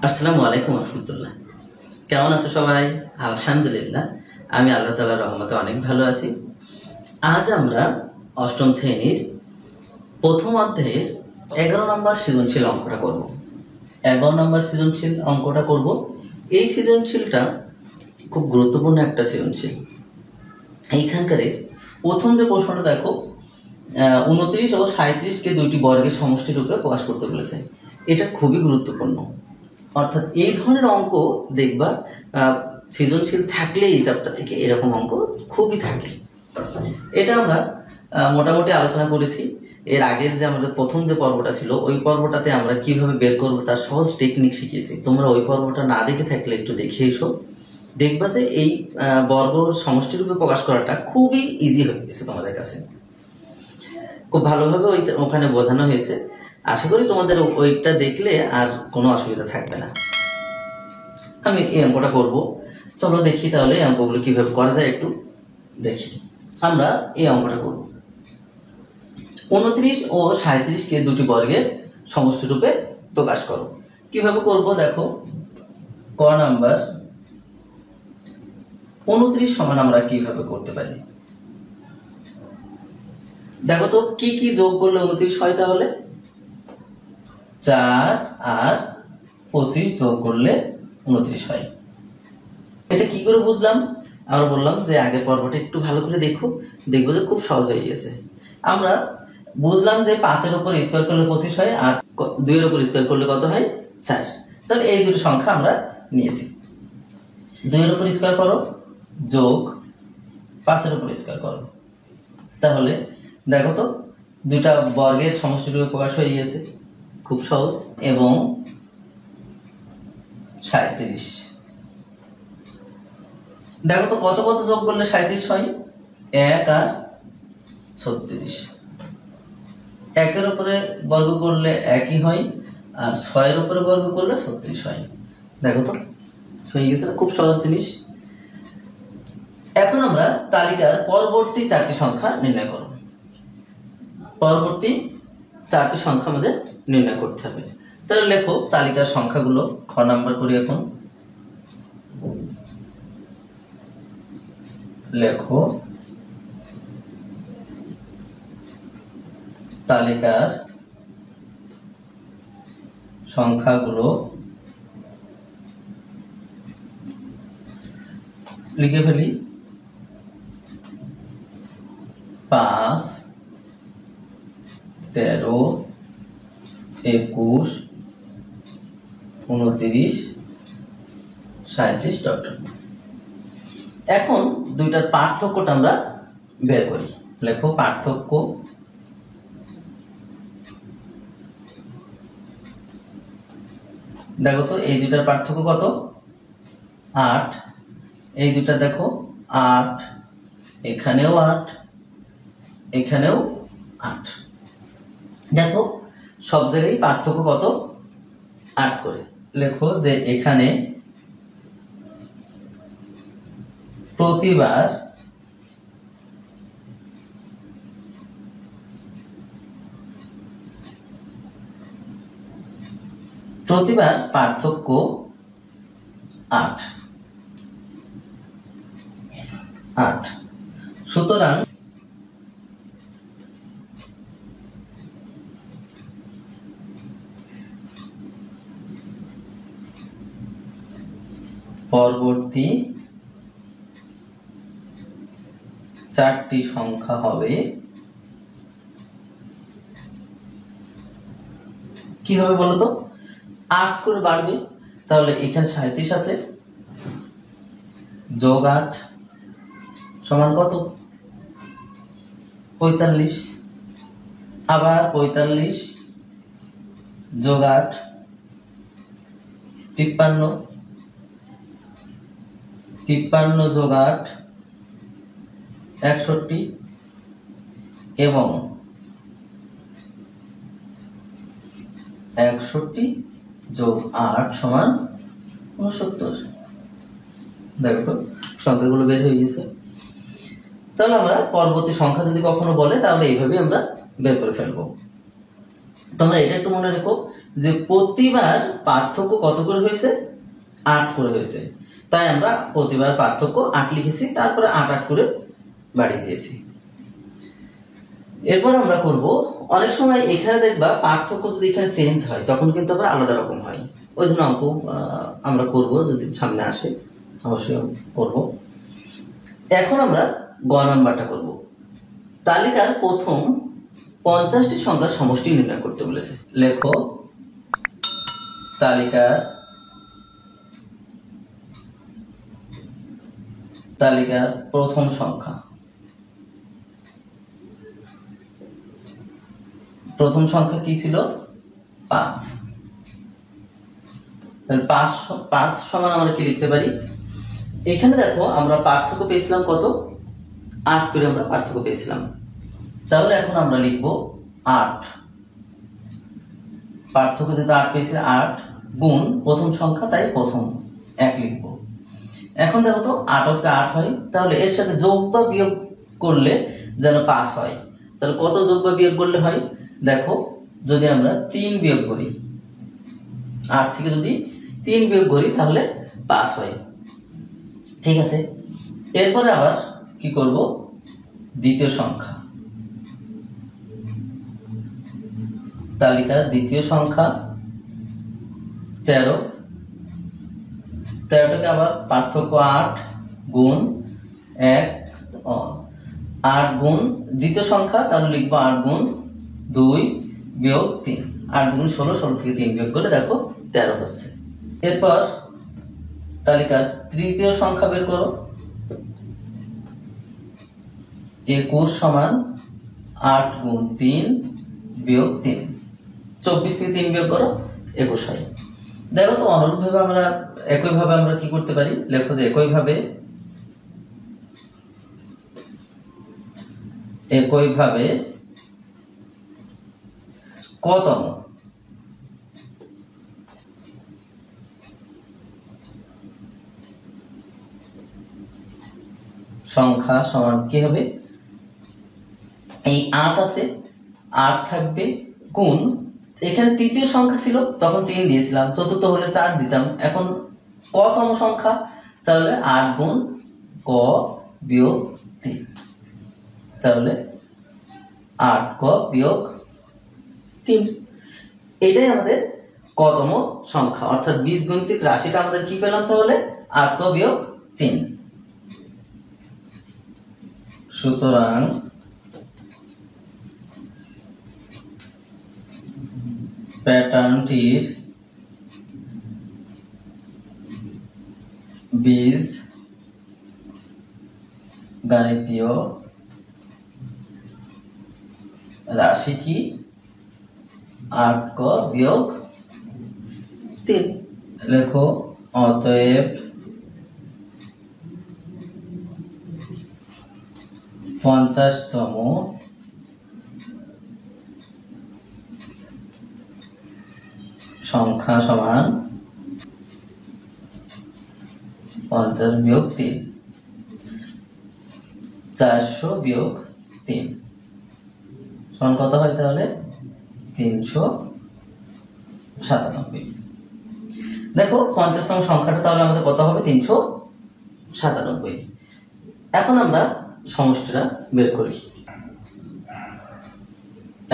আসসালামু আলাইকুম রহমতুল্লাহ। কেমন আছো সবাই? আলহামদুলিল্লাহ, আমি আল্লাহ তাআলার রহমতে অনেক ভালো আছি। আজ আমরা অষ্টম শ্রেণীর প্রথম অধ্যায়ের 11 নম্বর সৃজনশীল অঙ্কটা করব। 11 নম্বর সৃজনশীল অঙ্কটা করব। এই সৃজনশীলটা খুব গুরুত্বপূর্ণ একটা সৃজনশীল। এইখানকার প্রথম যে প্রশ্নটা দেখো, 29 ও 37কে দুইটি বর্গের সমষ্টি রূপে প্রকাশ করতে বলেছে। এটা খুবই গুরুত্বপূর্ণ। অর্থাৎ এই ধরনের অঙ্ক দেখবা সৃজনশীল থাকলে এই চ্যাপ্টার থেকে এরকম অঙ্ক খুবই থাকে। এটা আমরা মোটামুটি আলোচনা করেছি। এর আগের যে আমাদের প্রথম যে পর্বটা ছিল, ওই পর্বটাতে আমরা কিভাবে বের করবো তার সহজ টেকনিক শিখিয়েছি। তোমরা ওই পর্বটা না দেখে থাকলে একটু দেখে এসো, দেখবা যে এই বর্গ সমষ্টি রূপে প্রকাশ করাটা খুবই ইজি হয়ে গেছে তোমাদের কাছে। খুব ভালোভাবে ওখানে বোঝানো হয়েছে। আশা করি তোমাদের ওইটা দেখলে আর কোনো অসুবিধা থাকবে না। আমি এই অঙ্কটা করবো, চলো দেখি তাহলে এই অঙ্কগুলো কিভাবে করা যায় একটু দেখি। আমরা এই অঙ্কটা করব। 29 ও 37কে দুটি বর্গের সমষ্টি রূপে প্রকাশ করো। কিভাবে করব দেখো, ক নাম্বার 29 সমান আমরা কিভাবে করতে পারি দেখো তো, কি কি যোগ করলে 29 হয়? তাহলে 4 আর 25 যোগ করলে 29 হয়। এটা কি করে বুঝলাম? আমরা বললাম যে আগের পর্বটা একটু ভালো করে দেখো, দেখবো যে খুব সহজ হয়ে গেছে। আমরা বুঝলাম যে 5-এর উপর স্কোয়ার করলে 25 হয়, আর 2-এর উপর স্কোয়ার করলে কত হয়? 4। তাহলে এই দুটো সংখ্যা আমরা নিয়েছি। 2-এর উপর স্কোয়ার করো যোগ 5-এর উপর স্কোয়ার করো, তাহলে দেখো তো দুটা বর্গের সমষ্টি রূপে প্রকাশ হয়ে গেছে, খুব সহজ। এবং 37 দেখো তো কত কত যোগ করলে 37 হয়? 1 আর 36। 1-এর উপরে বর্গ করলে 1ই হয়, আর 6-এর উপরে বর্গ করলে 36 হয়। দেখো তো হয়ে গেছে, খুব সহজ জিনিস। এখন আমরা তালিকার পরবর্তী 4টি সংখ্যা নির্ণয় করব। পরবর্তী 4টি সংখ্যা আমাদের নির্ণয় করতে হবে। তাহলে লেখো তালিকার সংখ্যাগুলো, খ নাম্বার করি। এখন লেখো তালিকার সংখ্যাগুলো, লিখে ফেলি। 5, 13, 21, 29, 37 ডট। এখন দুইটার পার্থক্যটা আমরা বের করি। লেখো পার্থক্য। দেখো তো এই দুইটার পার্থক্য কত? 8। এই দুইটা দেখো 8, এখানেও 8, এখানেও 8। দেখো সব জায়গায় পার্থক্য কত? 8 করে। লেখো যে এখানে প্রতিবার পার্থক্য 8। সুতরাং পরবর্তী 4টি সংখ্যা হবে কিভাবে বলো তো? 8 করে বাড়বে, তাহলে এখানে 37 আছে, যোগ 8 সমান কত? 45। আবার 45 যোগ 8 53, 53 যোগ 8 61, এবং 61 যোগ 8 সমান 69। দেখো তো সংখ্যাগুলো বের হয়ে গেছে। তাহলে আমরা পরবর্তী সংখ্যা যদি কখনো বলে তাহলে এইভাবে আমরা বের করে ফেলবো। তোমরা এটা একটু মনে রেখো যে প্রতিবার পার্থক্য কত করে হয়েছে, 8 করে হয়েছে, তাই আমরা প্রতিবার পার্থক্য 8 লিখেছি, তারপরে 8 8 করে বাড়িয়ে দিয়েছি। এরপর আমরা করব, অনেক সময় এখানে দেখবা পার্থক্য যদি এখানে চেঞ্জ হয় তখন কিন্তু আবার আলাদা রকম হয়, ওই জন্য অঙ্ক আমরা করব, যদি সামনে আসে অবশ্যই করব। এখন আমরা গ নাম্বারটা করব। তালিকার প্রথম 50টি সংখ্যার সমষ্টি নির্ণয় করতে বলেছে। লেখো তালিকার প্রথম সংখ্যা। প্রথম সংখ্যা কি ছিল? 5। 5 সমান আমরা কি লিখতে পারি? এখানে দেখো আমরা পার্থক্য পেয়েছিলাম কত? 8 করে আমরা পার্থক্য পেয়েছিলাম। তাহলে এখন আমরা লিখব 8, পার্থক্য যেহেতু 8 পেয়েছি, 8 গুণ প্রথম সংখ্যা, তাই প্রথম 1 লিখব। এখন দেখো তো 8 কে 8 হয়, তাহলে এর সাথে যোগ বা বিয়োগ করলে যেন 5 হয়। তাহলে কত যোগ বা বিয়োগ করলে হয়? দেখো, যদি আমরা 3 বিয়োগ করি, 8 থেকে যদি 3 বিয়োগ করি তাহলে 5 হয়। ঠিক আছে, এরপরে আবার কি করব? দ্বিতীয় সংখ্যা, তালিকার দ্বিতীয় সংখ্যা 13। 13টাকে আবার পার্থক্য 8 গুণ 1, 8 গুণ দ্বিতীয় সংখ্যা, তাহলে লিখবো 8 গুণ 2 বিয়োগ 3, 8 গুণ 16, 16 থেকে 3 বিয়োগ করলে দেখো 13 হচ্ছে। এরপর তালিকার তৃতীয় সংখ্যা বের করো। 21 সমান 8 গুণ 3 বিয়োগ 3, 24 থেকে 3 বিয়োগ করো, 21 হয়। দেখো তো অনুরূপভাবে আমরা একইভাবে আমরা কি করতে পারি? লেখো যে একইভাবে কতম সংখ্যা সমান কি হবে? এই 8 আছে, 8 থাকবে গুণ, এখানে তৃতীয় সংখ্যা ছিল তখন 3 দিয়েছিলাম, চতুর্থ হলে 4 দিতাম, এখন কতম সংখ্যা? তাহলে 8 গুণ ক বিয়োগ 3, তাহলে 8 ক বিয়োগ 3, এটাই আমাদের কতম সংখ্যা, অর্থাৎ বীজগণিতিক রাশিটা আমাদের কি পেলাম? তাহলে 8 ক বিয়োগ 3। সুতরাং প্যাটার্নটির বীজগাণিতীয় রাশি কি? 8 ক বিয়োগ 3। লেখো অতএব 50তম সংখ্যা সমান 50 বিয়োগ 3, 400 বিয়োগ 3 সমান কত হয়? তাহলে 397। দেখো 50তম সংখ্যাটা তাহলে আমাদের কত হবে? 397। এখন আমরা সমষ্টিটা বের করি।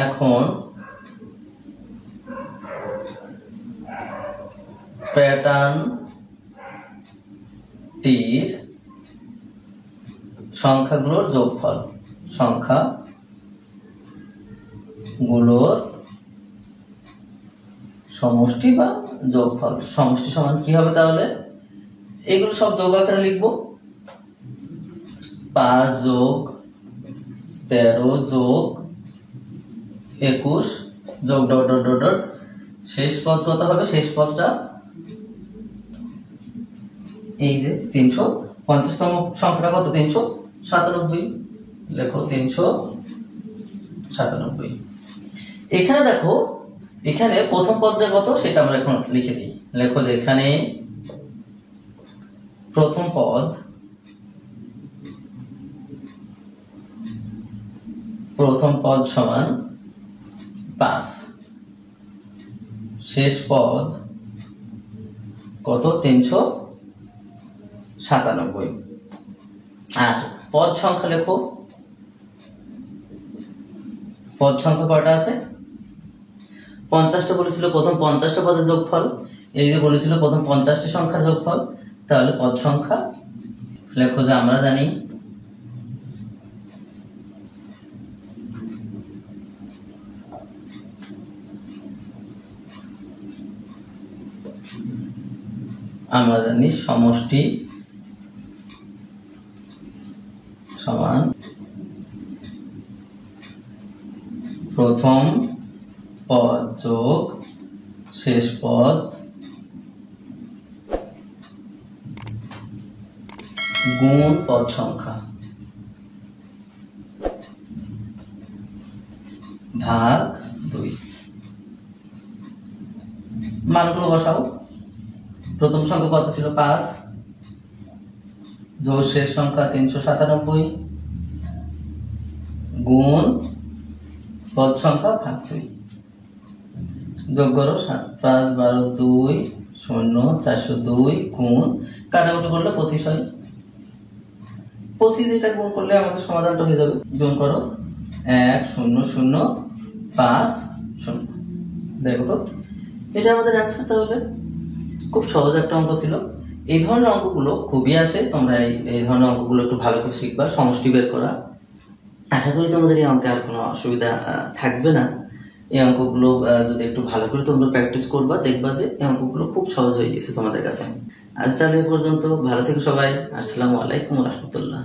এখন প্যাটার্নটির সংখ্যাগুলোর যোগফল, সংখ্যাগুলোর সমষ্টি বা যোগফল। সমষ্টি সমান কি হবে? তাহলে এগুলো সব যোগ আকারে লিখবো। 5 যোগ 13 যোগ 21 যোগ ডট ডট ডট ডট, শেষ পদ কত হবে? শেষ পদটা এই যে 350তম সংখ্যাটা কত? 397। লেখো 397। এখানে দেখো, এখানে প্রথম পদটা কত সেটা আমরা এখন লিখে দিই। লেখো যে এখানে প্রথম পদ সমান 5, শেষ পদ কত 397। আর পদ সংখ্যা লেখো, পদ সংখ্যা কয়টা আছে? 50টা বলেছিল প্রথম 50টা পদের যোগফল, এই যে বলেছিল প্রথম 50টি সংখ্যার যোগফল, তাহলে পদ সংখ্যা লেখো যে আমরা জানি সমষ্টি সমান প্রথম পদ যোগ শেষ পদ গুণ পদ সংখ্যা ভাগ 2। মানগুলো বসাও। প্রথম সংখ্যা কত ছিল? 5 যোগ শেষ সংখ্যা 397 গুণ পদ সংখ্যা ভাগ 2। যোগ করো 7 5 12 2 0 402 গুণ কাটাকুটি করলে 25 হয়। 25 এটা গুণ করলে আমাদের সমাধানটা হয়ে যাবে। গুণ করো 1 0 0 5 0। দেখো তো এটা আমাদের অ্যান্সার। তাহলে খুব সহজ একটা অঙ্ক ছিল। এই ধরনের অঙ্কগুলো খুবই আসে, তোমরা এই ধরনের অঙ্কগুলো একটু ভালো করে শিখবা, সমষ্টি বের করা। আশা করি তোমাদের এই অঙ্কে আর কোনো অসুবিধা থাকবে না। এই অঙ্কগুলো যদি একটু ভালো করে তোমরা প্র্যাকটিস করবা, দেখবা যে এই অঙ্কগুলো খুব সহজ হয়ে গেছে তোমাদের কাছে। আজ তাহলে এই পর্যন্ত। ভালো থেকো সবাই। আসসালামু আলাইকুম ওয়া রাহমাতুল্লাহ।